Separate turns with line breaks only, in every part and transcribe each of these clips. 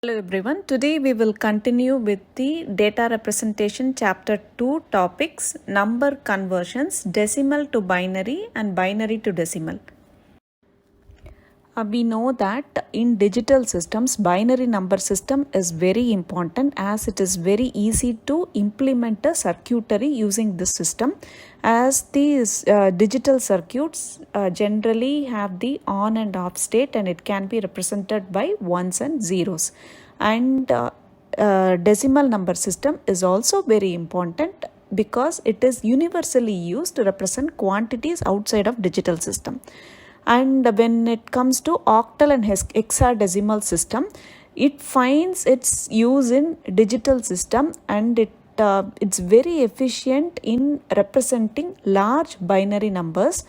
Hello everyone. Today we will continue with the data representation chapter 2 topics number conversions, decimal to binary and binary to decimal. We know that in digital systems binary number system is very important as it is very easy to implement a circuitry using this system, as these digital circuits generally have the on and off state and it can be represented by ones and zeros, and decimal number system is also very important because it is universally used to represent quantities outside of digital system. And when it comes to octal and hexadecimal system, it finds its use in digital system, and it's very efficient in representing large binary numbers.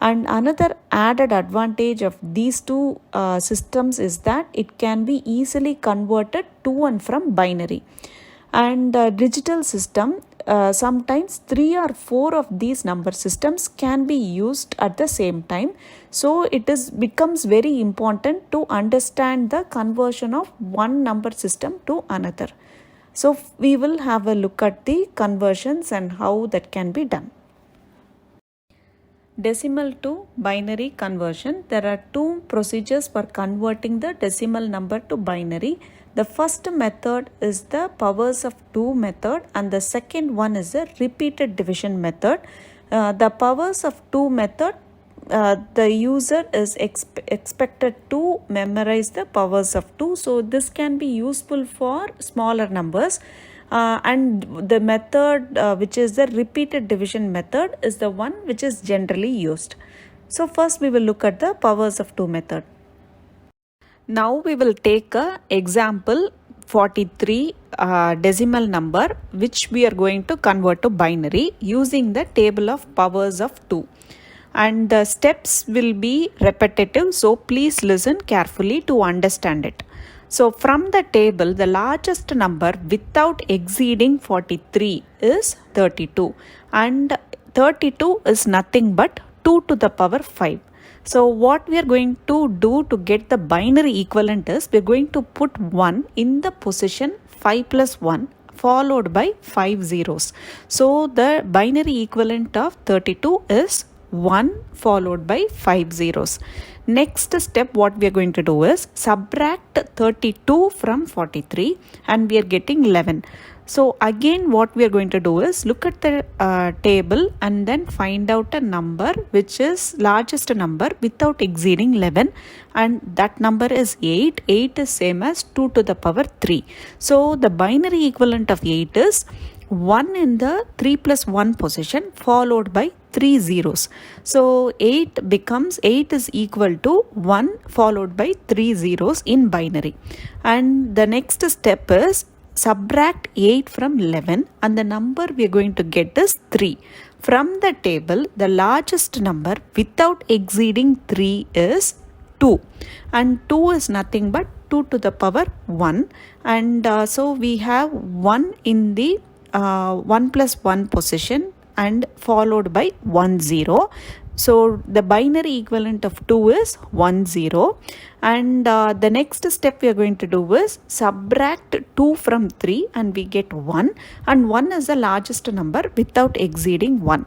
And another added advantage of these two systems is that it can be easily converted to and from binary. And digital system, sometimes 3 or 4 of these number systems can be used at the same time, so it becomes very important to understand the conversion of one number system to another. So we will have a look at the conversions and how that can be done. Decimal to binary conversion. There are two procedures for converting the decimal number to binary. The first method is the powers of 2 method, and the second one is the repeated division method. The powers of 2 method, the user is expected to memorize the powers of 2. So this can be useful for smaller numbers. And the method which is the repeated division method is the one which is generally used. So first we will look at the powers of 2 method. Now we will take a example 43 decimal number which we are going to convert to binary using the table of powers of 2. And the steps will be repetitive, so please listen carefully to understand it. So from the table, the largest number without exceeding 43 is 32, and 32 is nothing but 2 to the power 5. So what we are going to do to get the binary equivalent is we are going to put 1 in the position 5 plus 1 followed by 5 zeros. So the binary equivalent of 32 is 1 followed by 5 zeros. Next step, what we are going to do is subtract 32 from 43 and we are getting 11. So again what we are going to do is look at the table and then find out a number which is largest number without exceeding 11, and that number is 8. 8 is same as 2 to the power 3. So the binary equivalent of 8 is 1 in the 3 plus 1 position followed by 3 zeros. So 8 is equal to 1 followed by 3 zeros in binary. And the next step is subtract 8 from 11, and the number we are going to get is 3. From the table, the largest number without exceeding 3 is 2, and 2 is nothing but 2 to the power 1, and so we have 1 in the 1 plus 1 position and followed by 1 0. So the binary equivalent of 2 is 1 0, and the next step we are going to do is subtract 2 from 3 and we get 1, and 1 is the largest number without exceeding 1.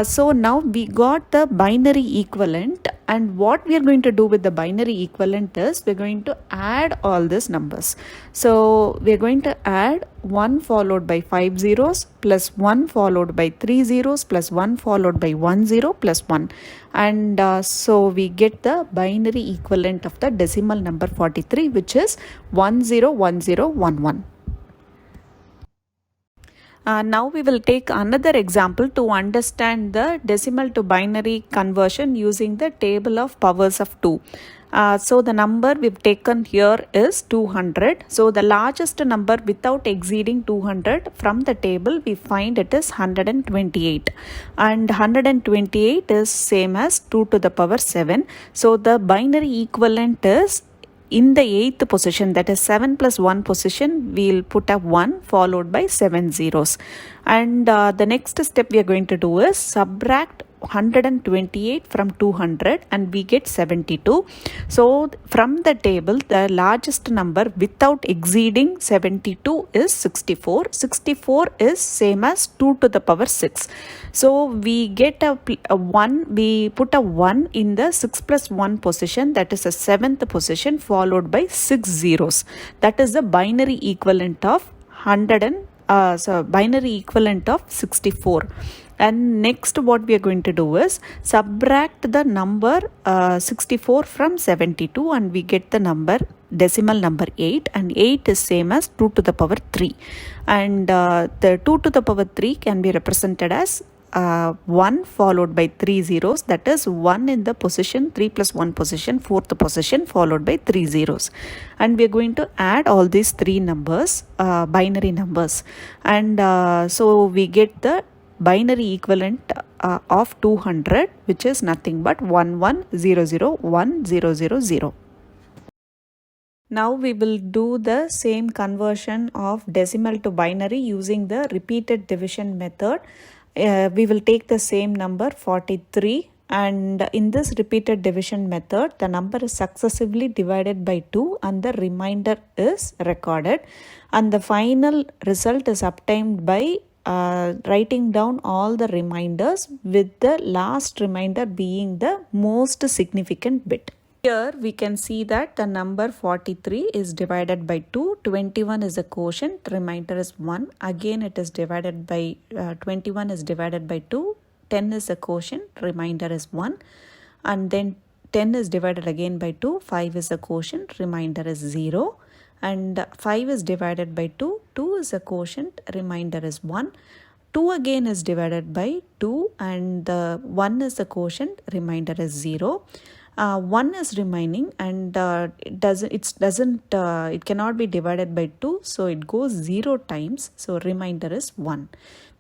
So now we got the binary equivalent, and what we are going to do with the binary equivalent is we are going to add all these numbers. So we are going to add 1 followed by 5 zeros plus 1 followed by 3 zeros plus 1 followed by 1 0 plus 1, and so we get the binary equivalent of the decimal number 43, which is 101011. Now we will take another example to understand the decimal to binary conversion using the table of powers of 2. So the number we've taken here is 200. So the largest number without exceeding 200 from the table we find it is 128, and 128 is same as 2 to the power 7. So the binary equivalent is in the 8th position, that is 7 plus 1 position, we'll put a 1 followed by 7 zeros. And the next step we are going to do is subtract 128 from 200 and we get 72. So from the table, the largest number without exceeding 72 is 64. 64 is same as 2 to the power 6. So we get a 1, we put a 1 in the 6 plus 1 position, that is a 7th position, followed by 6 zeros. That is the binary equivalent of 64. And next what we are going to do is subtract the number 64 from 72 and we get the number decimal number 8, and 8 is same as 2 to the power 3, and the 2 to the power 3 can be represented as 1 followed by 3 zeros, that is 1 in the position 3 plus 1 position, 4th position, followed by 3 zeros. And we are going to add all these 3 numbers, binary numbers, and so we get the binary equivalent of 200, which is nothing but 11001000. Now we will do the same conversion of decimal to binary using the repeated division method. We will take the same number 43, and in this repeated division method the number is successively divided by 2 and the remainder is recorded, and the final result is obtained by writing down all the reminders with the last remainder being the most significant bit. Here we can see that the number 43 is divided by 2, 21 is a quotient, remainder is 1. Again it is divided by 21 is divided by 2, 10 is a quotient, remainder is 1. And then 10 is divided again by 2, 5 is a quotient, remainder is 0. And 5 is divided by 2, 2 is a quotient, remainder is 1. 2 again is divided by 2 and 1 is a quotient, remainder is 0. 1 is remaining and it cannot be divided by 2, so it goes 0 times, so remainder is 1.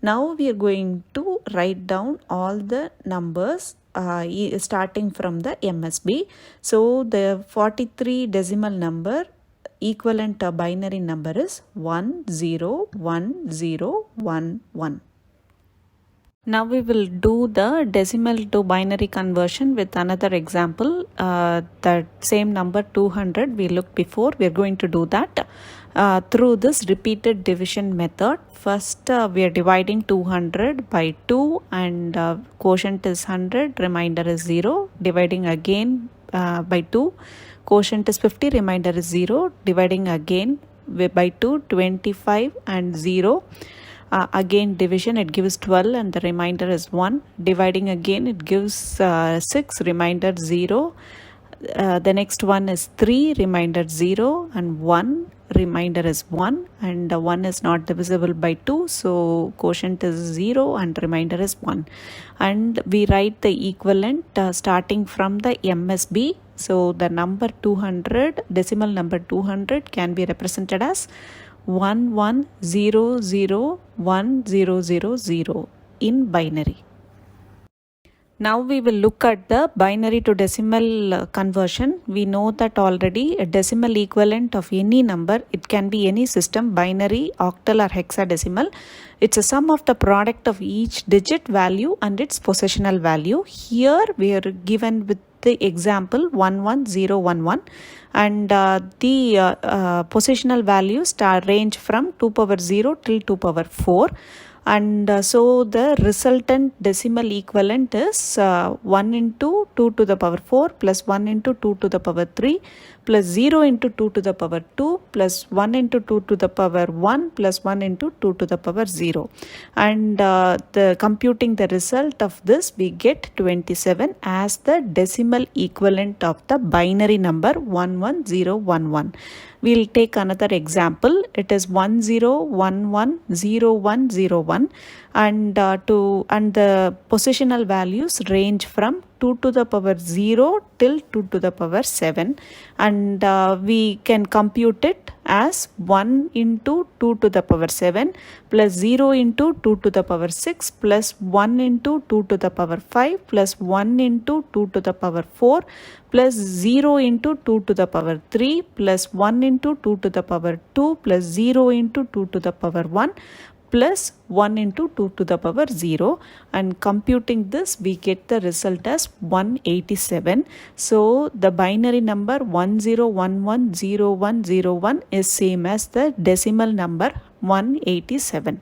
Now we are going to write down all the numbers starting from the MSB. So the 43 decimal number equivalent binary number is 101011. Now we will do the decimal to binary conversion with another example. The same number 200 we looked before, we are going to do that through this repeated division method. First we are dividing 200 by 2 and quotient is 100, remainder is 0. Dividing again by 2, quotient is 50, remainder is 0. Dividing again by 2, 25 and 0. Again division, it gives 12 and the remainder is 1. Dividing again, it gives 6, remainder 0. The next one is 3, remainder 0, and 1, remainder is 1, and 1 is not divisible by 2, so quotient is 0 and remainder is 1. And we write the equivalent starting from the MSB. So the number 200, decimal number 200 can be represented as 11001000 in binary. Now we will look at the binary to decimal conversion. We know that already a decimal equivalent of any number, it can be any system, binary, octal or hexadecimal. It's a sum of the product of each digit value and its positional value. Here we are given with the example 11011 and the positional values range from 2 power 0 till 2 power 4. And so the resultant decimal equivalent is 1 into 2 to the power 4 plus 1 into 2 to the power 3 plus 0 into 2 to the power 2 plus 1 into 2 to the power 1 plus 1 into 2 to the power 0. And the computing the result of this, we get 27 as the decimal equivalent of the binary number 11011. We'll take another example. It is 10110101 and the positional values range from 2 to the power 0 till 2 to the power 7, and we can compute it as 1 into 2 to the power 7 plus 0 into 2 to the power 6 plus 1 into 2 to the power 5 plus 1 into 2 to the power 4 plus 0 into 2 to the power 3 plus 1 into 2 to the power 2 plus 0 into 2 to the power 1 plus 1 into 2 to the power 0, and computing this we get the result as 187. So the binary number 10110101 is same as the decimal number 187.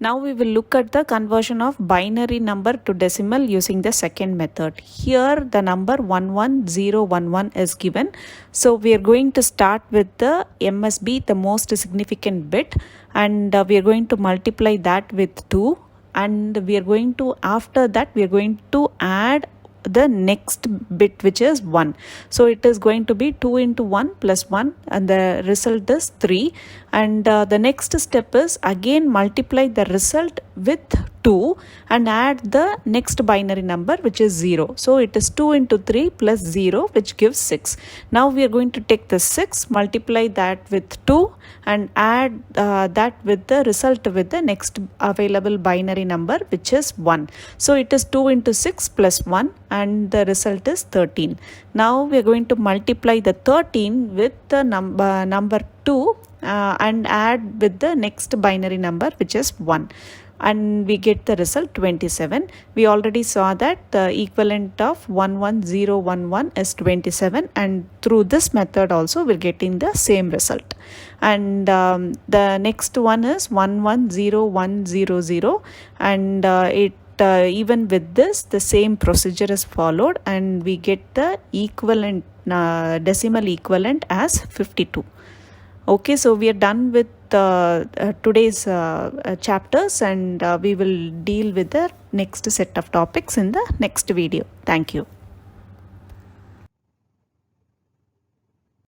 Now we will look at the conversion of binary number to decimal using the second method. Here the number 11011 is given. So we are going to start with the MSB, the most significant bit, and we are going to multiply that with 2, and we are going to, after that we are going to add the next bit, which is 1. So it is going to be 2 into 1 plus 1, and the result is 3. And the next step is again multiply the result with 2 and add the next binary number, which is 0. So it is 2 into 3 plus 0, which gives 6. Now we are going to take the 6, multiply that with 2 and add that with the result with the next available binary number, which is 1. So it is 2 into 6 plus 1, and the result is 13. Now we are going to multiply the 13 with the number 2 and add with the next binary number, which is 1, and we get the result 27. We already saw that the equivalent of 11011 is 27, and through this method also we're getting the same result. And the next one is 110100, and even with this the same procedure is followed, and we get the equivalent decimal equivalent as 52. Okay, so we are done with today's chapters, and we will deal with the next set of topics in the next video. Thank you.